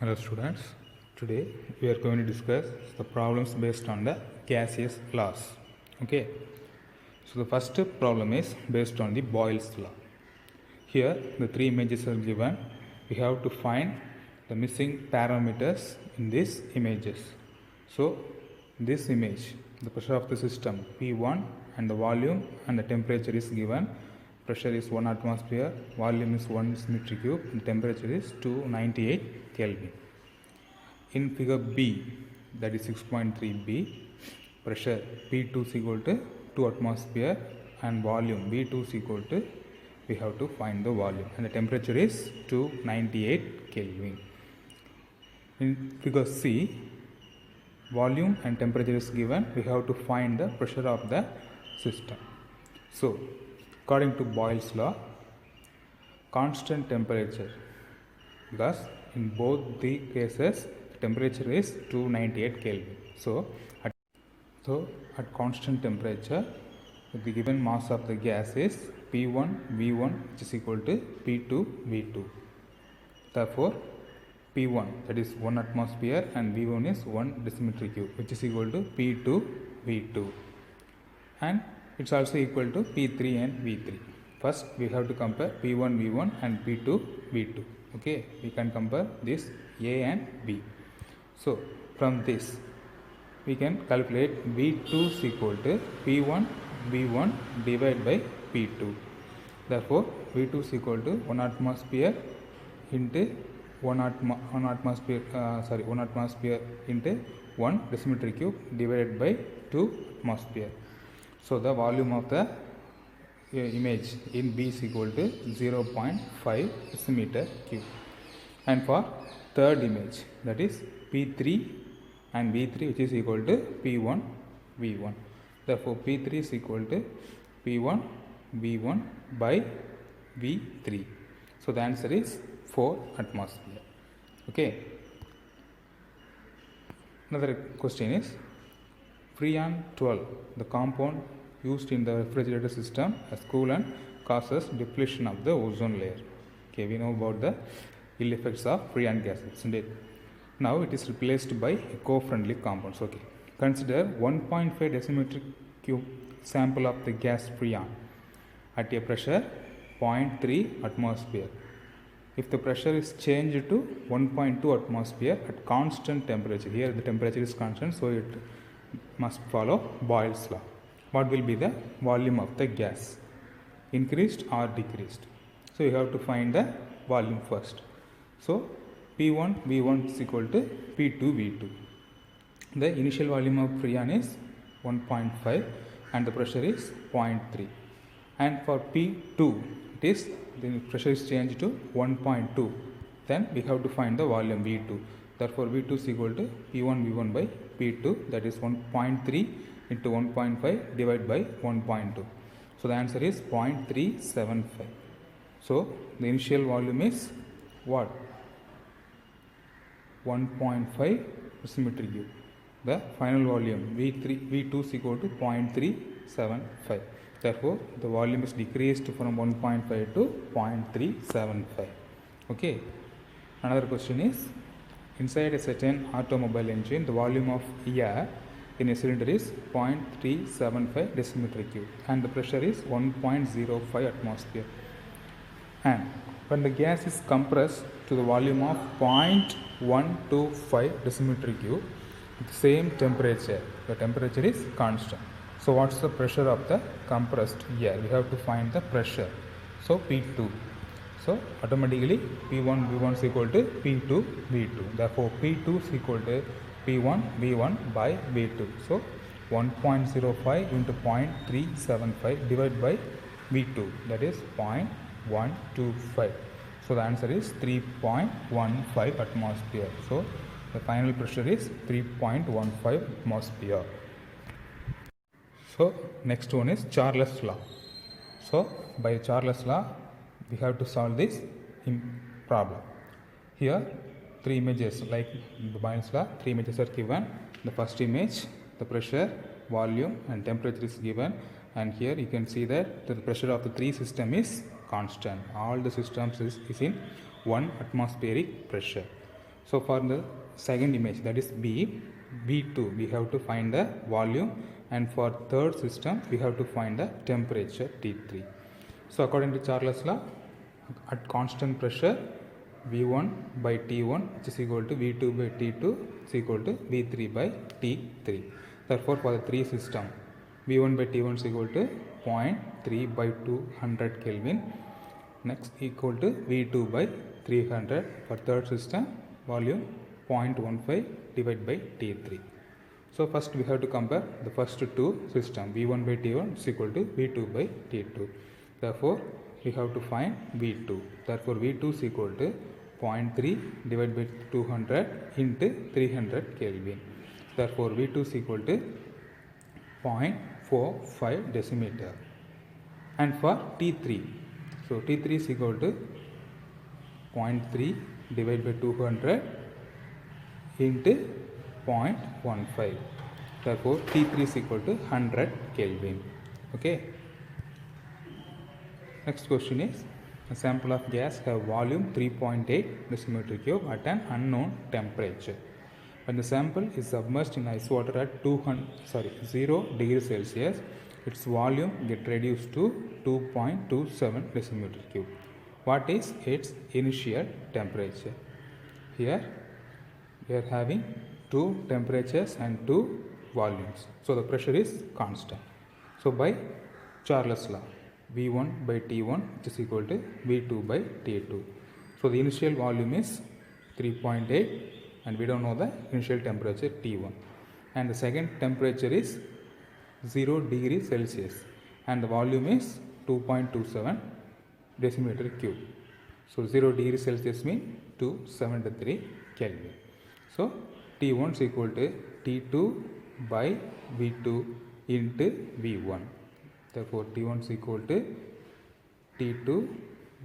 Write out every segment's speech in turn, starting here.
Hello students, today we are going to discuss the problems based on the gaseous laws. Okay, so the first problem is based on the Boyle's law. Here the three images are given. We have to find the missing parameters in these images. So this image, the pressure of the system P1 and the volume and the temperature is given. Pressure is 1 atmosphere, volume is 1 centimeter cube, and temperature is 298 Kelvin. In figure B, that is 6.3b, pressure P2 is equal to 2 atmosphere and volume V2 is equal to, we have to find the volume, and the temperature is 298 Kelvin. In figure C, volume and temperature is given. We have to find the pressure of the system. So according to Boyle's law, constant temperature, because in both the cases the temperature is 298 Kelvin. So at constant temperature, the given mass of the gas is P1 V1, which is equal to P2 V2. Therefore P1, that is 1 atmosphere, and V1 is 1 decimeter cube, which is equal to P2 V2, and it's also equal to P3 and V3. First we have to compare P1 V1 and P2 V2. Okay, we can compare this A and B. So from this we can calculate V2 is equal to P1 V1 divided by P2. Therefore V2 is equal to 1 atmosphere into 1 atmosphere into 1 decimeter cube divided by 2 atmosphere. So the volume of the image in B is equal to 0.5 decimeter cube. And for third image, that is P3 and V3, which is equal to P1 V1. Therefore P3 is equal to P1 V1 by V3. So the answer is 4 atmosphere. Okay. Another question is Freon 12, the compound used in the refrigerator system as coolant, causes depletion of the ozone layer. Okay, we know about the ill effects of freon gas, isn't it? Now it is replaced by eco-friendly compounds. Okay, consider 1.5 decimeter cube sample of the gas freon at a pressure 0.3 atmosphere. If the pressure is changed to 1.2 atmosphere at constant temperature, here the temperature is constant, so it must follow Boyle's law. What will be the volume of the gas? Increased or decreased? So you have to find the volume first. So P1 V1 is equal to P2 V2. The initial volume of freon is 1.5 and the pressure is 0.3. And for P2, it is the pressure is changed to 1.2. Then we have to find the volume V2. Therefore V2 is equal to P1 V1 by P2, that is 1.3 into 1.5 divided by 1.2. So the answer is 0.375. So the initial volume is what? 1.5 decimeter cube. The final volume V2 is equal to 0.375. Therefore the volume is decreased from 1.5 to 0.375. Okay. Another question is, inside a certain automobile engine, the volume of air in a cylinder is 0.375 decimeter cube and the pressure is 1.05 atmosphere. And when the gas is compressed to the volume of 0.125 decimeter cube at the same temperature, the temperature is constant. So what's the pressure of the compressed air? We have to find the pressure. So P2. So automatically P1 V1 is equal to P2 V2. Therefore P2 is equal to P1 V1 by V2. So 1.05 into 0.375 divided by V2, that is 0.125. So the answer is 3.15 atmosphere. So the final pressure is 3.15 atmosphere. So next one is Charles' law. So by Charles' law, we have to solve this problem. Here three images, like the Boyle's law, three images are given. The first image, the pressure, volume and temperature is given, and here you can see that the pressure of the three system is constant. All the systems is in 1 atmospheric pressure. So for the second image, that is B2, we have to find the volume, and for third system we have to find the temperature T3. So according to Charles' law, at constant pressure V1 by T1 which is equal to V2 by T2 is equal to V3 by T3. Therefore for the three system, V1 by T1 is equal to 0.3 by 200 Kelvin, next equal to V2 by 300. For third system, volume 0.15 divided by T3. So first we have to compare the first two system, V1 by T1 is equal to V2 by T2. Therefore we have to find V2. Therefore V2 is equal to 0.3 divided by 200 into 300 Kelvin. Therefore V2 is equal to 0.45 decimeter. And for T3, so T3 is equal to 0.3 divided by 200 into 0.15. Therefore T3 is equal to 100 Kelvin. Okay. Next question is, a sample of gas have volume 3.8 decimeter cube at an unknown temperature. When the sample is submerged in ice water at 0 degrees Celsius, its volume get reduced to 2.27 decimeter cube. What is its initial temperature? Here we are having two temperatures and two volumes. So the pressure is constant. So by Charles' law, V1 by T1 which is equal to V2 by T2. So the initial volume is 3.8 and we don't know the initial temperature T1. And the second temperature is 0 degrees Celsius and the volume is 2.27 decimeter cube. So 0 degrees Celsius means 273 Kelvin. So T1 is equal to T2 by V2 into V1. Therefore T1 is equal to T2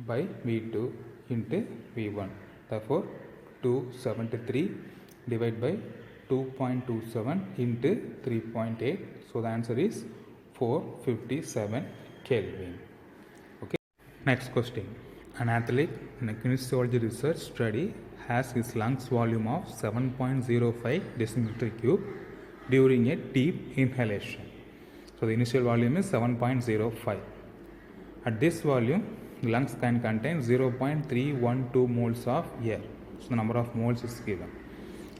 by V2 into V1. Therefore 273 divided by 2.27 into 3.8. So the answer is 457 Kelvin. Okay. Next question. An athlete in a kinesiology research study has his lungs volume of 7.05 decimeter cube during a deep inhalation. So the initial volume is 7.05. At this volume, lungs can contain 0.312 moles of air. So the number of moles is given.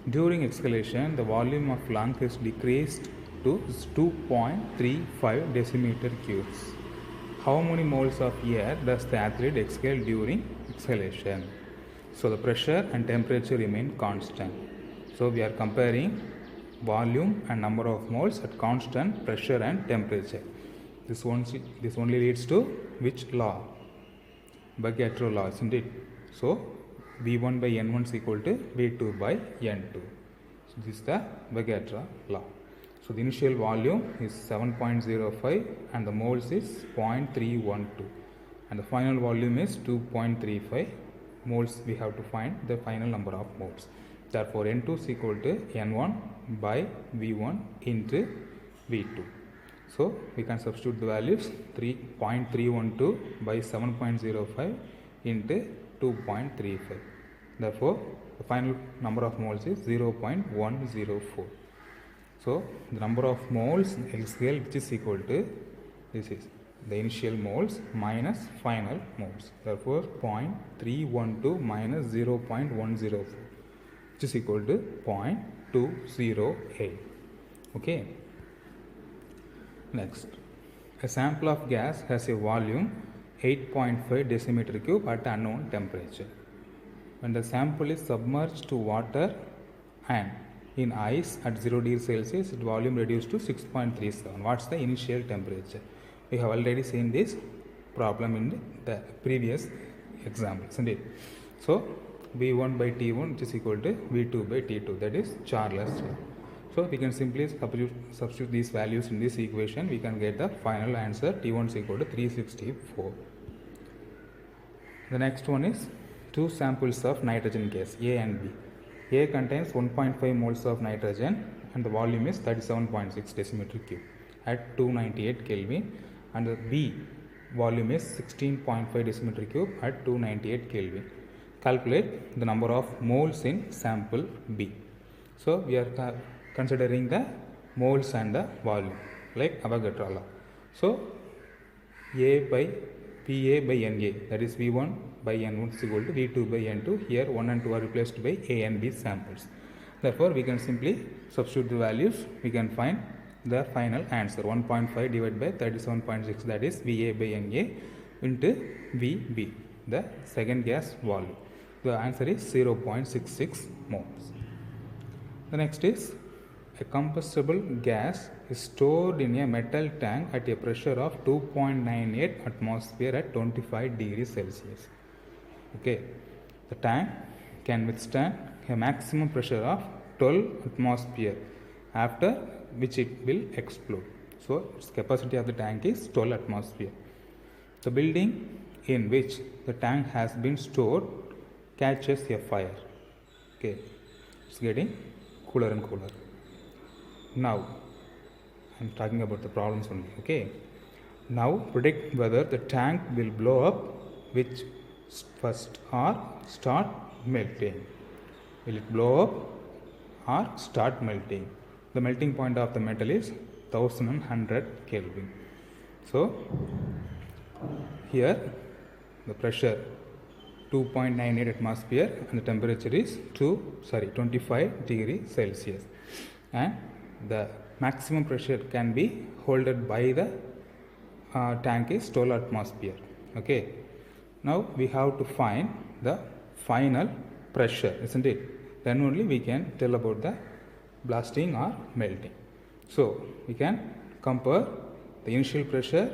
During exhalation, the volume of lung is decreased to 2.35 decimeter cubes. How many moles of air does the athlete exhale during exhalation? So the pressure and temperature remain constant. So we are comparing volume and number of moles at constant pressure and temperature. This only leads to which law? Avogadro law, isn't it? So V1 by N1 is equal to V2 by N2. So this is the Avogadro law. So the initial volume is 7.05 and the moles is 0.312 and the final volume is 2.35 moles. We have to find the final number of moles. Therefore N2 is equal to N1 by V1 into V2. So we can substitute the values 3.312 by 7.05 into 2.35. Therefore the final number of moles is 0.104. So the number of moles exhale which is equal to, this is the initial moles minus final moles. Therefore 0.312 minus 0.104 which is equal to 0.208. Okay. Next, a sample of gas has a volume 8.5 decimeter cube at unknown temperature. When the sample is submerged to water and in ice at 0 degrees Celsius, its volume reduced to 6.37. What's the initial temperature? We have already seen this problem in the previous example, isn't it? So V1 by T1 which is equal to V2 by T2, that is Charles' law. So we can simply substitute these values in this equation. We can get the final answer. T1 is equal to 364. The next one is two samples of nitrogen gas A and B. A contains 1.5 moles of nitrogen and the volume is 37.6 decimeter cube at 298 Kelvin, and the B volume is 16.5 decimeter cube at 298 Kelvin. calculate the number of moles in sample B. So we are considering the moles and the volume like Avogadro law. So A by PA by NA, that is V1 by N1 is equal to V2 by N2. Here 1 and 2 are replaced by A and B samples. Therefore we can simply substitute the values. We can find the final answer 1.5 divided by 37.6, that is VA by NA into VB, the second gas volume. The answer is 0.66 moles. The next is a combustible gas is stored in a metal tank at a pressure of 2.98 atmosphere at 25 degrees Celsius. Okay, the tank can withstand a maximum pressure of 12 atmosphere, after which it will explode. So its capacity of the tank is 12 atmosphere. The building in which the tank has been stored catches a fire. Okay, it's getting cooler and cooler. Now I'm talking about the problems only. Okay, now predict whether the tank will blow up which first or start melting. Will it blow up or start melting? The melting point of the metal is 1100 Kelvin. So here the pressure 2.98 atmosphere and the temperature is 25 degrees Celsius, and the maximum pressure can be held by the tank is 12 atmosphere. Okay, now we have to find the final pressure, isn't it? Then only we can tell about the blasting or melting. So we can compare the initial pressure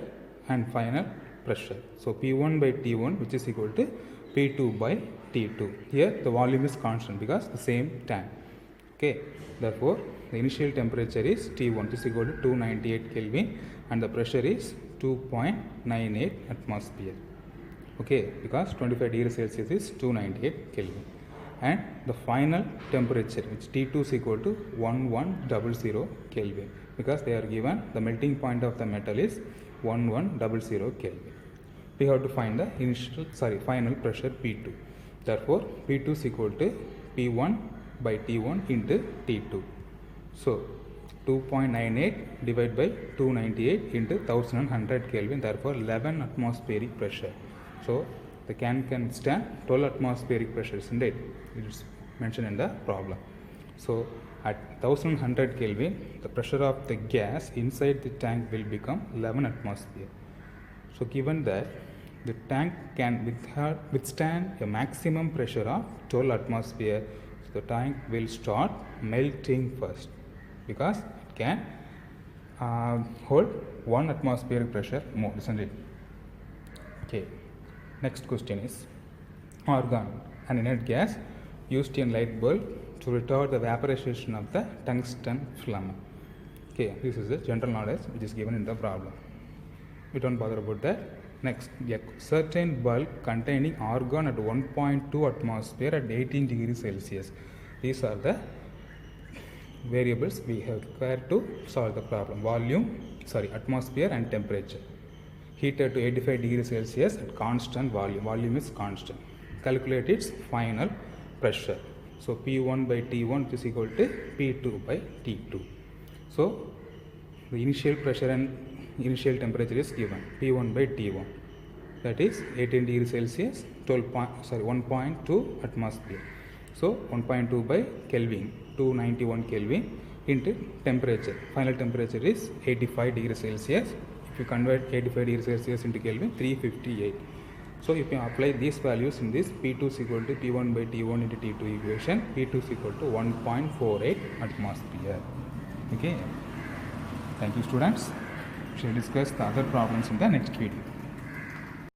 and final pressure. So P1 by T1, which is equal to P2 by T2. Here the volume is constant because the same tank. Okay, therefore the initial temperature is T1, which is equal to 298 Kelvin, and the pressure is 2.98 atmosphere. Okay, because 25 degrees Celsius is 298 Kelvin, and the final temperature, which T2 is equal to 1100 Kelvin, because they are given the melting point of the metal is 1100 Kelvin. We have to find the final pressure P2. Therefore P2 is equal to P1 by T1 into T2. So 2.98 divided by 298 into 1100 Kelvin, therefore 11 atmospheric pressure. So the can withstand 12 atmospheric pressure, isn't it? It is mentioned in the problem. So at 1100 Kelvin, the pressure of the gas inside the tank will become 11 atmosphere. So given that the tank can withstand a maximum pressure of 12 atmosphere, so the tank will start melting first, because it can hold 1 atmospheric pressure more, isn't it? Okay. Next question is argon, an inert gas used in light bulb to retard the vaporization of the tungsten filament. Okay, this is the general knowledge which is given in the problem. We don't bother about that. Next, a certain bulb containing argon at 1.2 atmosphere at 18 degrees Celsius. These are the variables we have required to solve the problem. Atmosphere and temperature. Heated to 85 degrees Celsius at constant volume. Volume is constant. Calculate its final pressure. So P1 by T1 is equal to P2 by T2. So the initial pressure and initial temperature is given, P1 by T1, that is 18 degrees Celsius, 1.2 atmosphere. So 1.2 by Kelvin, 291 Kelvin into temperature. Final temperature is 85 degrees Celsius. If you convert 85 degrees Celsius into Kelvin, 358. So if you apply these values in this, P2 is equal to P1 by T1 into T2 equation, P2 is equal to 1.48 atmosphere. Okay. Thank you, students. We shall discuss the other problems in the next video.